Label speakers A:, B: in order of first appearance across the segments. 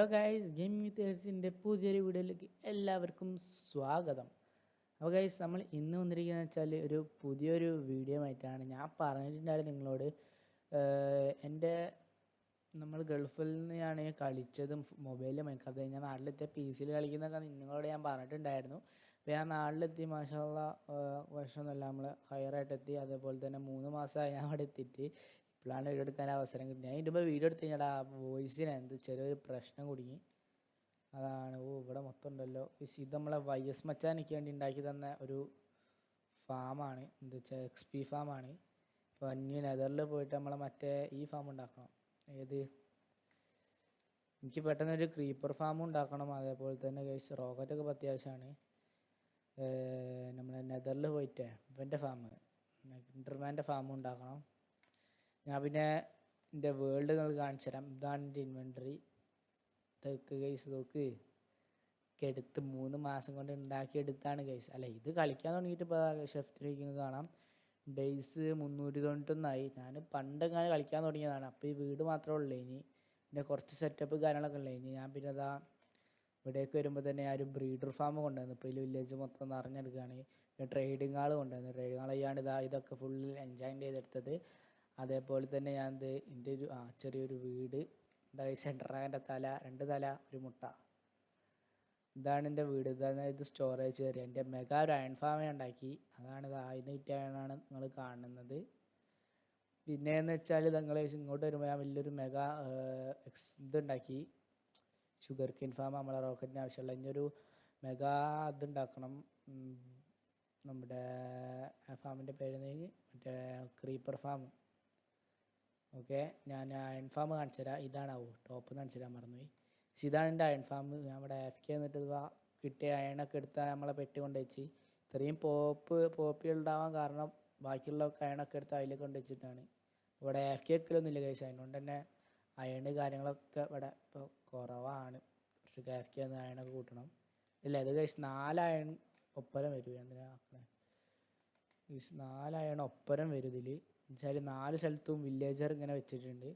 A: Hello guys, gaming with ഏഴ്സിൻ്റെ പുതിയൊരു വീഡിയോയിലേക്ക് എല്ലാവർക്കും സ്വാഗതം. അപ്പോൾ ഗൈസ്, നമ്മൾ ഇന്ന് വന്നിരിക്കുന്നത് വെച്ചാൽ ഒരു പുതിയൊരു വീഡിയോ ആയിട്ടാണ്. ഞാൻ പറഞ്ഞിട്ടുണ്ടായിരുന്നു നിങ്ങളോട്, എൻ്റെ നമ്മൾ ഗൾഫിൽ നിന്നാണ് കളിച്ചതും മൊബൈലിൽ അത് ഞാൻ നാട്ടിലെത്തിയ പി സിയിൽ കളിക്കുന്നതൊക്കെ നിങ്ങളോട് ഞാൻ പറഞ്ഞിട്ടുണ്ടായിരുന്നു. അപ്പോൾ ഞാൻ നാട്ടിലെത്തി, മാഷാ അല്ലാഹ്, വർഷമൊന്നുമല്ല, നമ്മൾ ഹയറായിട്ടെത്തി. അതേപോലെ തന്നെ 3 മാസമായി ഞാൻ അവിടെ എത്തിയിട്ട്. ഇപ്പോഴാണ് വീഡിയോ എടുക്കാൻ അവസരം കിട്ടി. ഞാൻ ഇതിപ്പോൾ വീഡിയോ എടുത്ത് കഴിഞ്ഞാൽ ആ വോയിസിന് എന്ത് ചെറിയൊരു പ്രശ്നം കുടുങ്ങി. അതാണ്. ഇവിടെ മൊത്തം ഉണ്ടല്ലോ. ഇത് നമ്മളെ YS മച്ചാനിക്ക് വേണ്ടി ഉണ്ടാക്കി തന്ന ഒരു ഫാമാണ്. എന്താ വെച്ചാൽ XP ഫാമാണ്. ഇപ്പോൾ അന്യ നെതറിൽ പോയിട്ട് നമ്മളെ മറ്റേ ഈ ഫാം ഉണ്ടാക്കണം. ഏത്, എനിക്ക് പെട്ടെന്നൊരു ക്രീപ്പർ ഫാമും ഉണ്ടാക്കണം. അതേപോലെ തന്നെ ഗൈസ് റോക്കറ്റൊക്കെ ഇപ്പോൾ അത്യാവശ്യമാണ്. നമ്മളെ നെതറിൽ പോയിട്ട് ഇവൻ്റെ ഫാം, ഇൻ്റർമാൻ്റെ ഫാമും ഉണ്ടാക്കണം. ഞാൻ പിന്നെ എൻ്റെ വേൾഡ് നിങ്ങൾ കാണിച്ചു തരാം. ഇതാണ് എൻ്റെ ഇൻവെൻട്രി. ഇതൊക്കെ ഗൈസ് നോക്ക്, എടുത്ത് 3 മാസം കൊണ്ട് ഉണ്ടാക്കിയെടുത്താണ് ഗൈസ്. അല്ല, ഇത് കളിക്കാൻ തുടങ്ങിയിട്ട് ഇപ്പോൾ ഷെഫ്റ്റിലേക്ക് കാണാം ഡേയ്സ് 391. ഞാൻ പണ്ടെങ്ങനെ കളിക്കാൻ തുടങ്ങിയതാണ്. അപ്പോൾ ഈ വീട് മാത്രമേ ഉള്ളൂ. ഇനി പിന്നെ കുറച്ച് സെറ്റപ്പ് കാര്യങ്ങളൊക്കെ ഉള്ളൂ. ഇനി ഞാൻ പിന്നെ അതാ ഇവിടേക്ക് വരുമ്പോൾ തന്നെ ആ ഒരു ബ്രീഡർ ഫാം കൊണ്ടുവന്നു. ഇപ്പോൾ ഈ വില്ലേജ് മൊത്തം നിറഞ്ഞെടുക്കുകയാണ്. പിന്നെ ട്രേഡിങ് ആൾ കൊണ്ടുവന്നു. ട്രേഡിങ് ആൾ ചെയ്യാണ്ട് ഇതൊക്കെ ഫുൾ എൻജോയ് ചെയ്തെടുത്തത്. അതേപോലെ തന്നെ ഞാൻ എൻ്റെ ഒരു ചെറിയൊരു വീട്, എന്താ സെൻട്രാൻ്റെ തല, 2 തല, ഒരു മുട്ട. ഇതാണ് എൻ്റെ വീട്. ഇതാണ് ഇത് സ്റ്റോറേജ് ഏരിയ. എൻ്റെ മെഗാ ഒരു അയൺ ഫാമേ ഉണ്ടാക്കി. അതാണ് ഇത് ആയിന്ന് കിട്ടിയാണ് നിങ്ങൾ കാണുന്നത്. പിന്നെയെന്ന് വെച്ചാൽ നിങ്ങൾ ഇങ്ങോട്ട് വരുമ്പോൾ ഞാൻ വലിയൊരു മെഗാ ഇതുണ്ടാക്കി, ഷുഗർ കെയിൻ ഫാം. നമ്മളെ റോക്കറ്റിന് ആവശ്യമുള്ള ഇനിയൊരു മെഗാ ഇതുണ്ടാക്കണം. നമ്മുടെ ഫാമിൻ്റെ പേര് മറ്റേ ക്രീപ്പർ ഫാം. ഓക്കെ, ഞാൻ അയൺ ഫാം കാണിച്ചു തരാം. ഇതാണാവോ ടോപ്പ് കാണിച്ചു തരാൻ മറന്നുപോയി. ഇതാണ് എൻ്റെ അയൺ ഫാം. ഞാൻ ഇവിടെ AFK എന്നിട്ട് കിട്ടിയ അയണൊക്കെ എടുത്താൽ നമ്മളെ പെട്ടി കൊണ്ട് വെച്ച്. ഇത്രയും പോപ്പി ഉണ്ടാവാൻ കാരണം ബാക്കിയുള്ളതൊക്കെ അയണൊക്കെ എടുത്ത് അതിൽ കൊണ്ട് വെച്ചിട്ടാണ്. ഇവിടെ AFK വെക്കലൊന്നുമില്ല കഴിച്ച്. അതുകൊണ്ട് തന്നെ അയണ് കാര്യങ്ങളൊക്കെ ഇവിടെ ഇപ്പോൾ കുറവാണ്. കുറച്ച് AFK ഒന്ന് അയണൊക്കെ കൂട്ടണം. ഇല്ല, ഇത് കഴിച്ച് 4 അയൺ ഒപ്പരം വരും. എന്തിനാ ആക്കണേ? 4 അയൺ ഒപ്പരം വരും ഇതിൽ. എന്നുവെച്ചാൽ 4 സ്ഥലത്തും വില്ലേജർ ഇങ്ങനെ വെച്ചിട്ടുണ്ട്.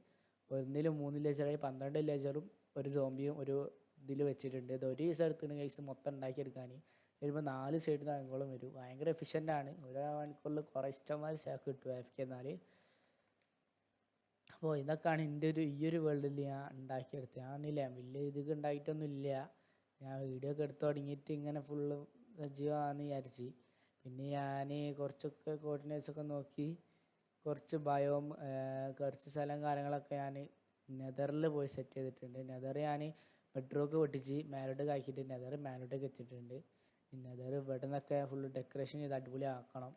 A: 1-ൽ 3 വില്ലേജറായി 12 വില്ലേജറും ഒരു സോംബിയും ഒരു ഇതിൽ വെച്ചിട്ടുണ്ട്. ഇത് ഒരു സ്ഥലത്തിന് കേസ് മൊത്തം ഉണ്ടാക്കിയെടുക്കാൻ വരുമ്പോൾ 4 സൈഡിൽ നിന്ന് അംഗങ്ങളും വരും. ഭയങ്കര എഫിഷ്യൻ്റാണ്. 1 മണിക്കൂറിൽ കുറേ ഇഷ്ടംമാതിരി ഷാക്ക് കിട്ടും AFK എന്നാൽ. അപ്പോൾ ഇതൊക്കെയാണ് എൻ്റെ ഈ ഒരു വേൾഡിൽ ഞാൻ ഉണ്ടാക്കിയെടുത്തത്. ഞാനില്ല വലിയ ഇതൊക്കെ ഉണ്ടായിട്ടൊന്നും ഇല്ല. ഞാൻ വീഡിയോ ഒക്കെ എടുത്ത് തുടങ്ങിയിട്ട് ഇങ്ങനെ ഫുള്ള് സജീവമാണെന്ന് വിചാരിച്ച്. പിന്നെ ഞാൻ കുറച്ചൊക്കെ കോർഡിനേറ്റ്സൊക്കെ നോക്കി, കുറച്ച് കുറച്ച് സ്ഥലം കാര്യങ്ങളൊക്കെ ഞാൻ നെതറിൽ പോയി സെറ്റ് ചെയ്തിട്ടുണ്ട്. നെതർ ഞാൻ ബെഡ്റോക്ക് പൊട്ടിച്ച് മേലോട്ടേക്ക് ആക്കിയിട്ട് നെതർ മേലോട്ടേക്ക് എത്തിയിട്ടുണ്ട്. നെതർ ഇവിടെ നിന്നൊക്കെ ഫുള്ള് ഡെക്കറേഷൻ ചെയ്ത് അടിപൊളി ആക്കണം.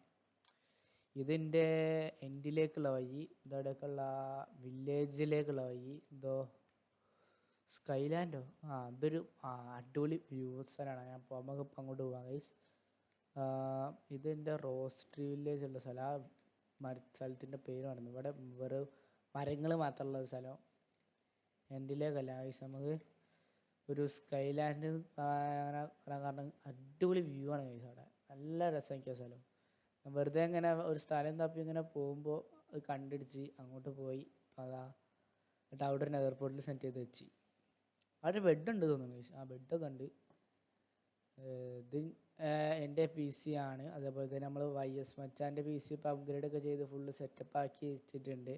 A: ഇതിൻ്റെ എൻഡിലേക്കുള്ള വഴി, ഇതോടെയൊക്കെയുള്ള വില്ലേജിലേക്കുള്ള വഴി. എന്തോ സ്കൈലാൻഡോ, അതൊരു അടിപൊളി വ്യൂ സ്ഥലമാണ്. ഞാൻ നമുക്ക് ഇപ്പം അങ്ങോട്ട് പോകാം ഗൈസ്. ഇതെൻ്റെ റോസ്ട്രി വില്ലേജ് ഉള്ള സ്ഥലം. സ്ഥലത്തിൻ്റെ പേര് പറഞ്ഞു. ഇവിടെ വെറും മരങ്ങൾ മാത്രമുള്ള ഒരു സ്ഥലം. എൻഡിലേക്കല്ല ഗൈസ്. നമുക്ക് ഒരു സ്കൈലാൻഡ് അങ്ങനെ കാരണം അടിപൊളി വ്യൂ ആണ് ഗൈസ്. അവിടെ നല്ല രസമാക്കിയ സ്ഥലം. വെറുതെ ഇങ്ങനെ ഒരു സ്ഥലം തപ്പി ഇങ്ങനെ പോകുമ്പോൾ അത് കണ്ടിടിച്ച് അങ്ങോട്ട് പോയി. അതാ എന്നിട്ട് അവിടെ ഒരു നെതർ പോർട്ടിൽ സെറ്റ് ചെയ്ത് വെച്ച്. അവിടെ ബെഡ് ഉണ്ട് തോന്നുന്നു ഗൈസ്. ബെഡൊക്കെ ഉണ്ട്. ഇത് എൻ്റെ PC ആണ്. അതേപോലെ തന്നെ നമ്മൾ YS മച്ചാൻ്റെ PC ഇപ്പോൾ അപ്ഗ്രേഡ് ഒക്കെ ചെയ്ത് ഫുള്ള് സെറ്റപ്പ് ആക്കി വെച്ചിട്ടുണ്ട്.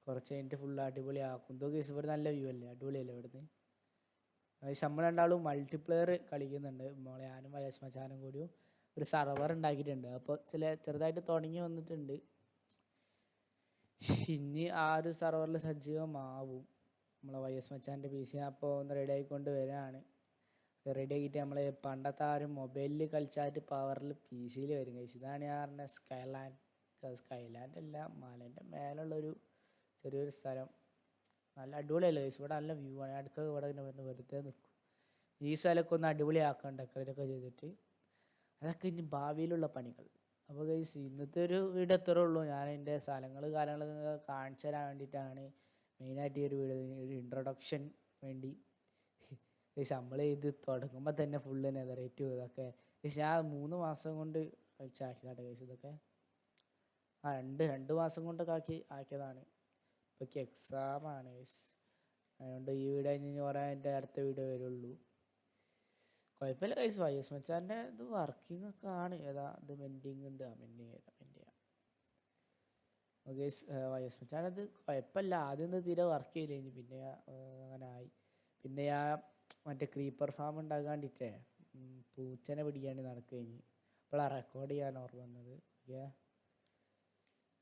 A: കുറച്ച് കഴിഞ്ഞിട്ട് ഫുള്ള് അടിപൊളി ആക്കും. ഇതൊക്കെ കേസ് ഇവിടെ നല്ല വ്യൂ അല്ലേ, അടിപൊളിയല്ലേ ഇവിടുന്ന്. നമ്മൾ രണ്ടാളും മൾട്ടിപ്ലെയർ കളിക്കുന്നുണ്ട്. ഞാനും YS മച്ചാനും കൂടി ഒരു സർവർ ഉണ്ടാക്കിയിട്ടുണ്ട്. അപ്പോൾ ചെറുതായിട്ട് തുടങ്ങി വന്നിട്ടുണ്ട്. ഇനി ആ ഒരു സർവറിൽ സജീവമാവും. നമ്മളെ YS മച്ചാൻ്റെ PC അപ്പോൾ ഒന്ന് റെഡി ആയിക്കൊണ്ട് വരികയാണ്. റെഡി ആക്കിയിട്ട് നമ്മൾ പണ്ടത്തെ ആ ഒരു മൊബൈലിൽ കളിച്ചായിട്ട് പവറിൽ PCയിൽ വരും കഴിച്ചു. ഇതാണ് ഞാൻ പറഞ്ഞ സ്കൈലാൻഡ് അല്ല, മലേൻ്റെ മേലുള്ളൊരു ചെറിയൊരു സ്ഥലം. നല്ല അടിപൊളിയല്ലേ കഴിച്ചു. ഇവിടെ നല്ല വ്യൂ ആണ്. അടുക്ക ഇവിടെ വന്ന് വെറുതെ നിൽക്കും. ഈ സ്ഥലമൊക്കെ ഒന്ന് അടിപൊളിയാക്കാൻ ഡെക്കറേറ്റൊക്കെ ചെയ്തിട്ട്. അതൊക്കെ ഇനി ഭാവിയിലുള്ള പണികൾ. അപ്പോൾ കഴിച്ച് ഇന്നത്തെ ഒരു വീഡിയോ എത്രയേ ഉള്ളൂ. ഞാൻ എൻ്റെ സ്ഥലങ്ങൾ കാര്യങ്ങളൊക്കെ കാണിച്ചു തരാൻ വേണ്ടിയിട്ടാണ് മെയിനായിട്ട് ഈ ഒരു വീഡിയോ, ഒരു ഇൻട്രൊഡക്ഷൻ വേണ്ടി. നമ്മൾ ഇത് തുടങ്ങുമ്പോൾ തന്നെ ഫുള്ള് നെതറേറ്റ് ഇതൊക്കെ ഞാൻ 3 മാസം കൊണ്ട് കഴിച്ചാക്കിയതാണ് കേസ്. ഇതൊക്കെ 2 മാസം കൊണ്ടൊക്കെ ആക്കിയതാണ്. ഇപ്പൊക്ക് എക്സാമാണ് കേസ്. അതുകൊണ്ട് ഈ വീഡിയോ കഴിഞ്ഞ് പറയാൻ എൻ്റെ അടുത്ത വീഡിയോ വരുള്ളൂ. കുഴപ്പമില്ല ഗൈസ്. വൈഎസ് മച്ചാൻ്റെ ഇത് വർക്കിംഗ് ഒക്കെ ആണ്. ഏതാ ഇത് മെൻഡിങ് ഉണ്ട്. മെൻഡിങ് ചെയ്യാം. ഗൈസ് വൈഎസ് മച്ചാനത് കുഴപ്പമില്ല. ആദ്യം തീരെ വർക്ക് ചെയ്യില്ല. ഇനി പിന്നെ അങ്ങനെ ആയി. പിന്നെ മറ്റേ ക്രീപ്പർ ഫാം ഉണ്ടാക്കാണ്ടിട്ടേ പൂച്ചനെ പിടിക്കാണ്ട് നടക്കുകഴിഞ്ഞ് ഇപ്പോഴാണ് റെക്കോർഡ് ചെയ്യാൻ ഓർമ്മ വന്നത്. ഓക്കെ,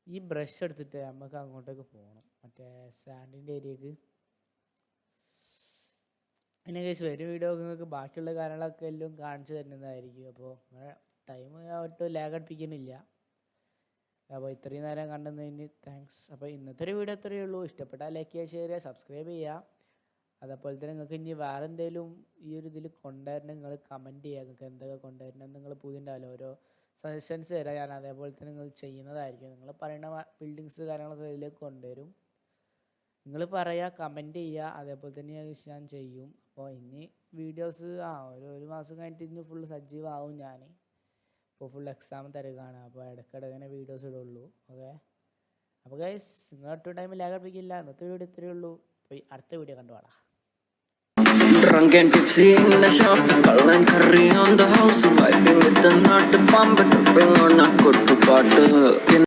A: ഈ ബ്രഷ് എടുത്തിട്ട് നമുക്ക് അങ്ങോട്ടേക്ക് പോകണം, മറ്റേ സാൻഡിൻ്റെ ഏരിയക്ക്. പിന്നെ കേസ് വരും വീഡിയോ നിങ്ങൾക്ക് ബാക്കിയുള്ള കാര്യങ്ങളൊക്കെ എല്ലാം കാണിച്ചു തരുന്നതായിരിക്കും. അപ്പോൾ അങ്ങനെ ടൈം ഒട്ടും ലാഗ് അടുപ്പിക്കുന്നില്ല. അപ്പോൾ ഇത്രയും നേരം കണ്ടുന്നതിന് താങ്ക്സ്. അപ്പോൾ ഇന്നത്തെ ഒരു വീഡിയോ ഇത്രയേ ഉള്ളൂ. ഇഷ്ടപ്പെട്ടാൽ ലൈക്ക് ചെയ്യുക, ഷെയർ ചെയ്യുക, സബ്സ്ക്രൈബ് ചെയ്യുക. അതേപോലെ തന്നെ നിങ്ങൾക്ക് ഇനി വേറെ എന്തെങ്കിലും ഈ ഒരു ഇതിൽ കൊണ്ടുവരണം നിങ്ങൾ കമൻറ്റ് ചെയ്യുക. നിങ്ങൾക്ക് എന്തൊക്കെ കൊണ്ടുവരണം നിങ്ങൾ പുതിയ ഉണ്ടാവില്ല, ഓരോ സജഷൻസ് തരാം ഞാൻ. അതേപോലെ തന്നെ നിങ്ങൾ ചെയ്യുന്നതായിരിക്കും. നിങ്ങൾ പറയുന്ന ബിൽഡിങ്സ് കാര്യങ്ങളൊക്കെ ഇതിലേക്ക് കൊണ്ടുവരും. നിങ്ങൾ പറയുക, കമൻറ്റ് ചെയ്യുക. അതേപോലെ തന്നെ ഞാൻ ചെയ്യും. അപ്പോൾ ഇനി വീഡിയോസ് ഒരു മാസം കഴിഞ്ഞിട്ട് ഇനി ഫുൾ സജീവമാവും ഞാൻ. ഇപ്പോൾ ഫുൾ എക്സാം തിരക്കാണ്. അപ്പോൾ ഇടയ്ക്കിടെ ഇങ്ങനെ വീഡിയോസ് ഇടുള്ളൂ. ഓക്കെ, അപ്പോൾ ഗൈസ് നിങ്ങൾ ഒട്ടും ടൈം ലാഗ് അടുപ്പിക്കില്ല. ഇന്നത്തെ വീഡിയോ ഇത്രയേ ഉള്ളൂ. പോയി അടുത്ത video കണ്ടുപോടാ.
B: Drunk and tipsy in the shop, call and curry on the house, vibing with the nut bomb, tripping on a good part.